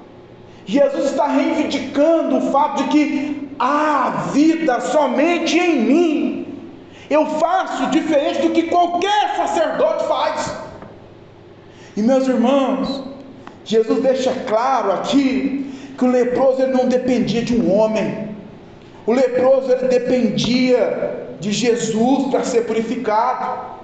Jesus está reivindicando o fato de que há vida somente em mim. Eu faço diferente do que qualquer sacerdote faz. E meus irmãos, Jesus deixa claro aqui que o leproso ele não dependia de um homem. O leproso ele dependia de Jesus para ser purificado.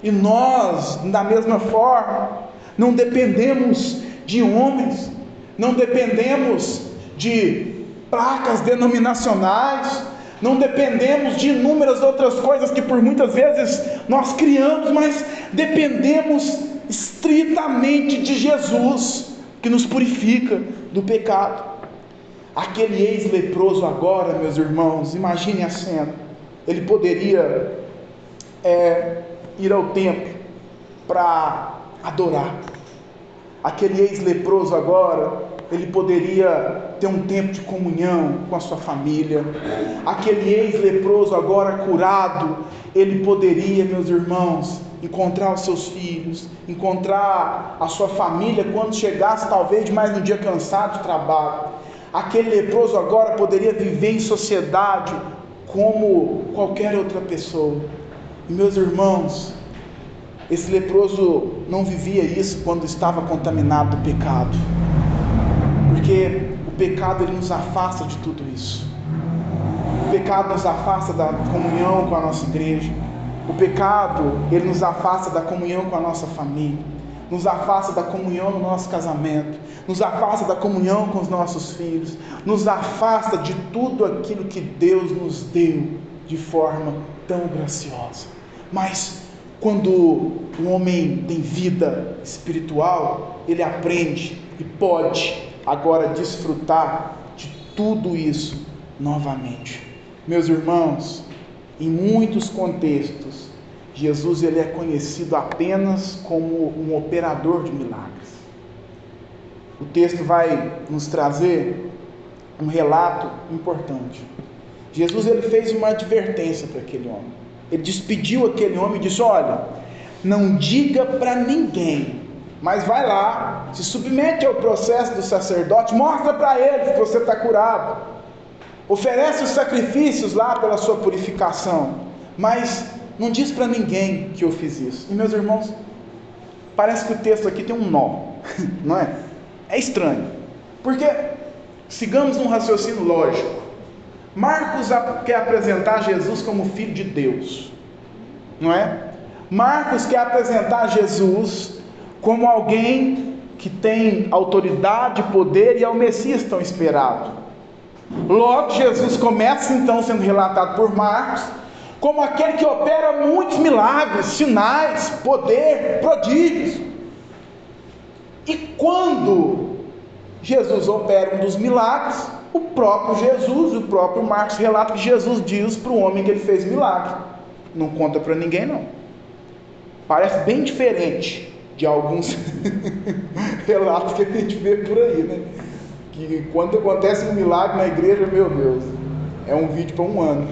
E nós, da mesma forma, não dependemos de homens, não dependemos de placas denominacionais, não dependemos de inúmeras outras coisas que por muitas vezes nós criamos, mas dependemos estritamente de Jesus, que nos purifica do pecado. Aquele ex-leproso agora, meus irmãos, imagine a cena, ele poderia ir ao templo para adorar. Aquele ex-leproso agora, ele poderia ter um tempo de comunhão com a sua família. Aquele ex-leproso agora curado, ele poderia, meus irmãos, encontrar os seus filhos, encontrar a sua família quando chegasse talvez de mais um dia cansado de trabalho. Aquele leproso agora poderia viver em sociedade como qualquer outra pessoa. E meus irmãos, esse leproso não vivia isso quando estava contaminado do pecado, porque o pecado ele nos afasta de tudo isso. O pecado nos afasta da comunhão com a nossa igreja. O pecado ele nos afasta da comunhão com a nossa família, nos afasta da comunhão no nosso casamento, nos afasta da comunhão com os nossos filhos, nos afasta de tudo aquilo que Deus nos deu de forma tão graciosa. Mas quando o homem tem vida espiritual, ele aprende e pode agora desfrutar de tudo isso novamente. Meus irmãos, em muitos contextos, Jesus ele é conhecido apenas como um operador de milagres. O texto vai nos trazer um relato importante. Jesus ele fez uma advertência para aquele homem. Ele despediu aquele homem e disse: olha, não diga para ninguém, mas vai lá, se submete ao processo do sacerdote, mostra para eles que você está curado, oferece os sacrifícios lá pela sua purificação, mas não diz para ninguém que eu fiz isso. E meus irmãos, parece que o texto aqui tem um nó, não é? É estranho, porque sigamos um raciocínio lógico. Marcos quer apresentar Jesus como Filho de Deus, não é? Marcos quer apresentar Jesus como alguém que tem autoridade, poder e é o Messias tão esperado. Logo, Jesus começa então sendo relatado por Marcos como aquele que opera muitos milagres, sinais, poder, prodígios. E quando Jesus opera um dos milagres, o próprio Jesus, o próprio Marcos relata que Jesus diz para o homem que ele fez milagre. Não conta para ninguém não. Parece bem diferente de alguns relatos que a gente vê por aí, né? Que quando acontece um milagre na igreja, meu Deus, é um vídeo para um ano.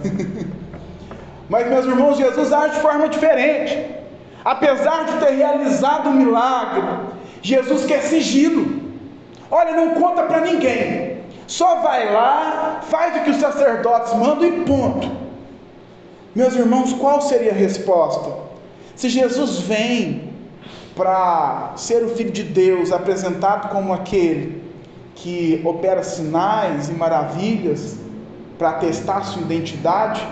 Mas meus irmãos, Jesus age de forma diferente. Apesar de ter realizado um milagre, Jesus quer sigilo. Olha, não conta para ninguém, só vai lá, faz o que os sacerdotes mandam e ponto. Meus irmãos, qual seria a resposta? Se Jesus vem para ser o Filho de Deus, apresentado como aquele que opera sinais e maravilhas para testar sua identidade,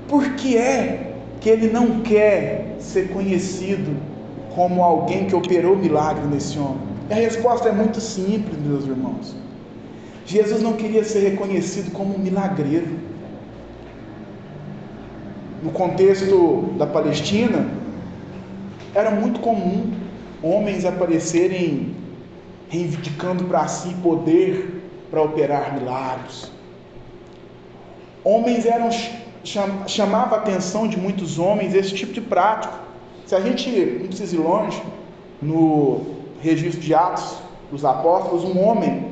por que é que ele não quer ser conhecido como alguém que operou milagre nesse homem? E a resposta é muito simples, meus irmãos. Jesus não queria ser reconhecido como um milagreiro. No contexto da Palestina, era muito comum homens aparecerem reivindicando para si poder para operar milagres. Homens chamava a atenção de muitos homens esse tipo de prática. Se a gente não precisa ir longe, no registro de Atos dos Apóstolos, um homem,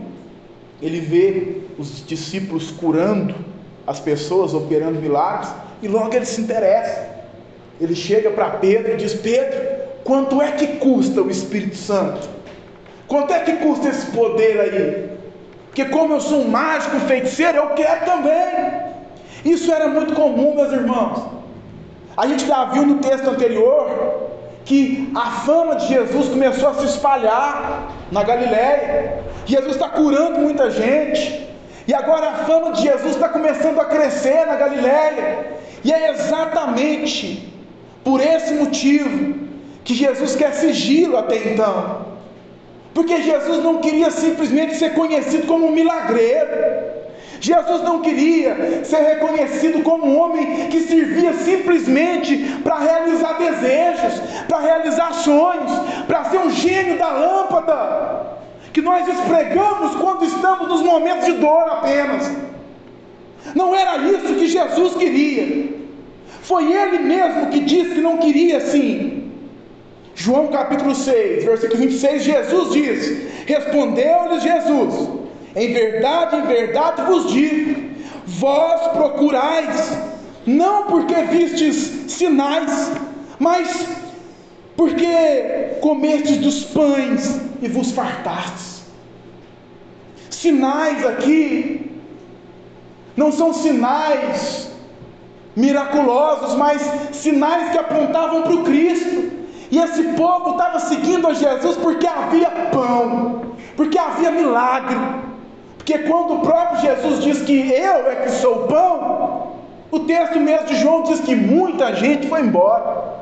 ele vê os discípulos curando as pessoas, operando milagres, e logo ele se interessa. Ele chega para Pedro e diz: Pedro, quanto é que custa o Espírito Santo? Quanto é que custa esse poder aí? Porque como eu sou um mágico, feiticeiro, eu quero também. Isso era muito comum, meus irmãos. A gente já viu no texto anterior que a fama de Jesus começou a se espalhar na Galileia. Jesus está curando muita gente, e agora a fama de Jesus está começando a crescer na Galileia. E é exatamente por esse motivo que Jesus quer sigilo até então, porque Jesus não queria simplesmente ser conhecido como um milagreiro. Jesus não queria ser reconhecido como um homem que servia simplesmente para realizar desejos, para realizar sonhos, para ser um gênio da lâmpada que nós esfregamos quando estamos nos momentos de dor apenas. Não era isso que Jesus queria. Foi Ele mesmo que disse que não queria assim. João capítulo 6, versículo 26, Jesus diz: respondeu-lhes Jesus: em verdade vos digo, vós procurais, não porque vistes sinais, mas porque comestes dos pães e vos fartastes. Sinais aqui não são sinais miraculosos, mas sinais que apontavam para o Cristo. E esse povo estava seguindo a Jesus porque havia pão, porque havia milagre. Porque quando o próprio Jesus diz que eu é que sou o pão, o texto mesmo de João diz que muita gente foi embora.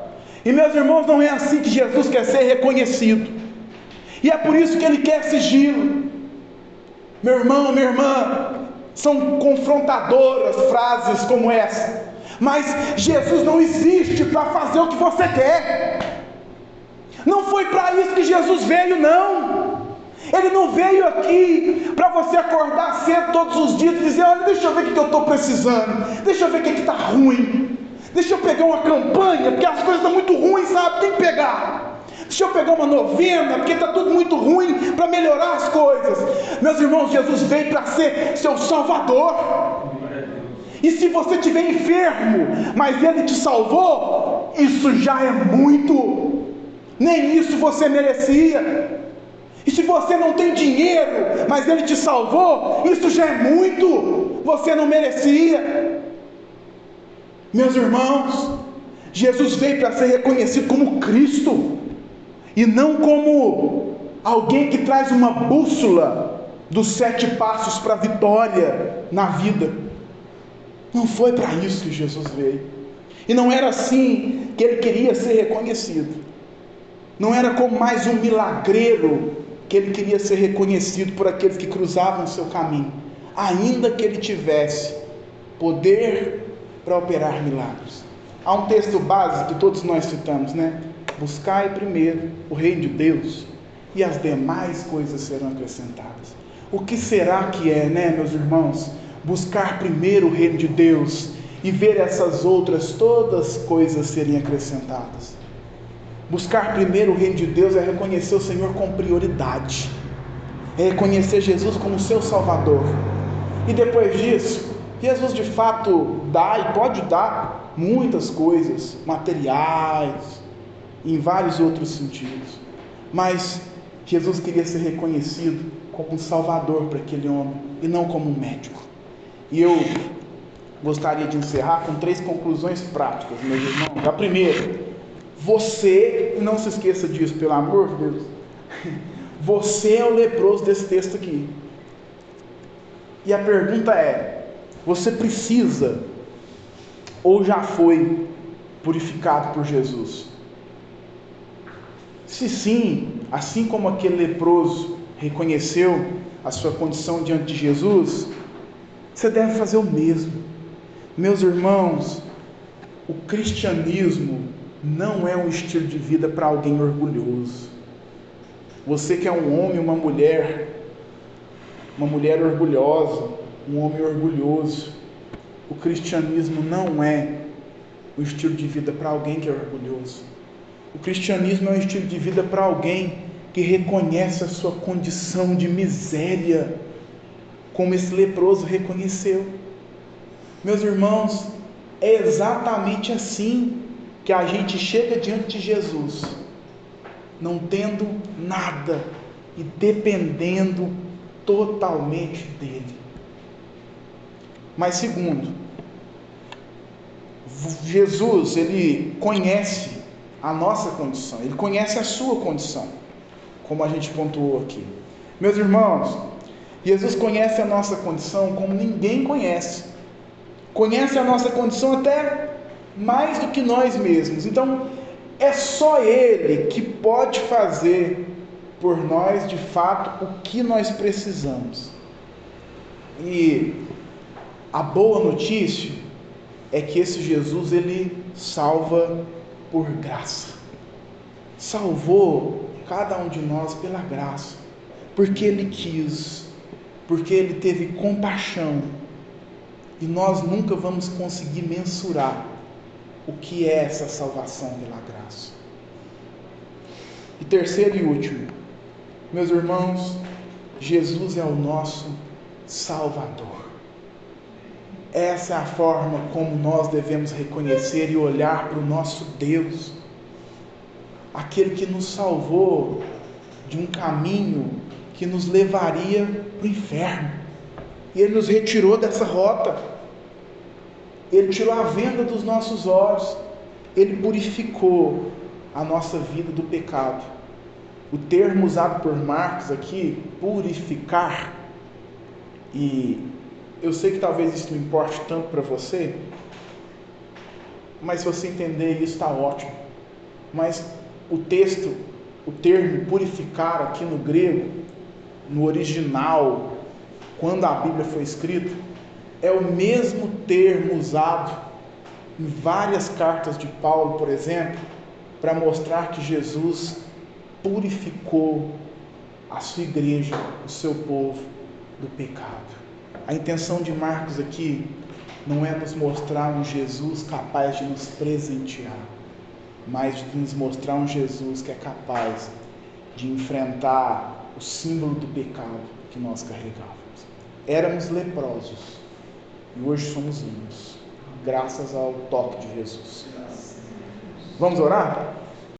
E meus irmãos, não é assim que Jesus quer ser reconhecido. E é por isso que Ele quer sigilo. Meu irmão, minha irmã, são confrontadoras frases como essa, mas Jesus não existe para fazer o que você quer. Não foi para isso que Jesus veio, não. Ele não veio aqui para você acordar cedo todos os dias e dizer: olha, deixa eu ver o que eu estou precisando, deixa eu ver o que está ruim, deixa eu pegar uma campanha, porque as coisas estão muito ruins, sabe? Tem que pegar. Deixa eu pegar uma novena, porque está tudo muito ruim, para melhorar as coisas. Meus irmãos, Jesus veio para ser seu Salvador. E se você estiver enfermo, mas Ele te salvou, isso já é muito. Nem isso você merecia. E se você não tem dinheiro, mas Ele te salvou, isso já é muito. Você não merecia. Meus irmãos, Jesus veio para ser reconhecido como Cristo, e não como alguém que traz uma bússola dos 7 passos para a vitória na vida. Não foi para isso que Jesus veio. E não era assim que Ele queria ser reconhecido. Não era como mais um milagreiro que Ele queria ser reconhecido por aqueles que cruzavam o seu caminho, ainda que Ele tivesse poder para operar milagres. Há um texto básico que todos nós citamos, né? Buscai primeiro o reino de Deus, e as demais coisas serão acrescentadas. O que será que é, né, meus irmãos? Buscar primeiro o reino de Deus e ver essas outras todas coisas serem acrescentadas. Buscar primeiro o reino de Deus é reconhecer o Senhor com prioridade, é reconhecer Jesus como seu Salvador. E depois disso, Jesus de fato dá e pode dar muitas coisas materiais, em vários outros sentidos, mas Jesus queria ser reconhecido como um Salvador para aquele homem, e não como um médico. E eu gostaria de encerrar com 3 conclusões práticas, meus irmãos. A primeira: você, não se esqueça disso, pelo amor de Deus, você é o leproso desse texto aqui. E a pergunta é: você precisa ou já foi purificado por Jesus? Se sim, assim como aquele leproso reconheceu a sua condição diante de Jesus, você deve fazer o mesmo. Meus irmãos, o cristianismo não é um estilo de vida para alguém orgulhoso. Você que é um homem, uma mulher orgulhosa, um homem orgulhoso, o cristianismo não é o estilo de vida para alguém que é orgulhoso. O cristianismo é um estilo de vida para alguém que reconhece a sua condição de miséria, como esse leproso reconheceu. Meus irmãos, é exatamente assim que a gente chega diante de Jesus, não tendo nada e dependendo totalmente dele. Mas segundo, Jesus, ele conhece a nossa condição, ele conhece a sua condição, como a gente pontuou aqui. Meus irmãos, Jesus conhece a nossa condição como ninguém conhece. Conhece a nossa condição até mais do que nós mesmos. Então, é só Ele que pode fazer por nós, de fato, o que nós precisamos. E a boa notícia é que esse Jesus, Ele salva por graça. Salvou cada um de nós pela graça, porque Ele quis, porque Ele teve compaixão. E nós nunca vamos conseguir mensurar o que é essa salvação pela graça. E terceiro e último, meus irmãos, Jesus é o nosso Salvador. Essa é a forma como nós devemos reconhecer e olhar para o nosso Deus, aquele que nos salvou de um caminho que nos levaria para o inferno, e Ele nos retirou dessa rota. Ele tirou a venda dos nossos olhos, Ele purificou a nossa vida do pecado. O termo usado por Marcos aqui, purificar, e eu sei que talvez isso não importe tanto para você, mas se você entender isso está ótimo. Mas o termo purificar aqui no grego, no original, quando a Bíblia foi escrita, é o mesmo termo usado em várias cartas de Paulo, por exemplo, para mostrar que Jesus purificou a sua igreja, o seu povo, do pecado. A intenção de Marcos aqui não é nos mostrar um Jesus capaz de nos presentear, mas de nos mostrar um Jesus que é capaz de enfrentar o símbolo do pecado que nós carregávamos. Éramos leprosos e hoje somos limpos, graças ao toque de Jesus. Vamos orar?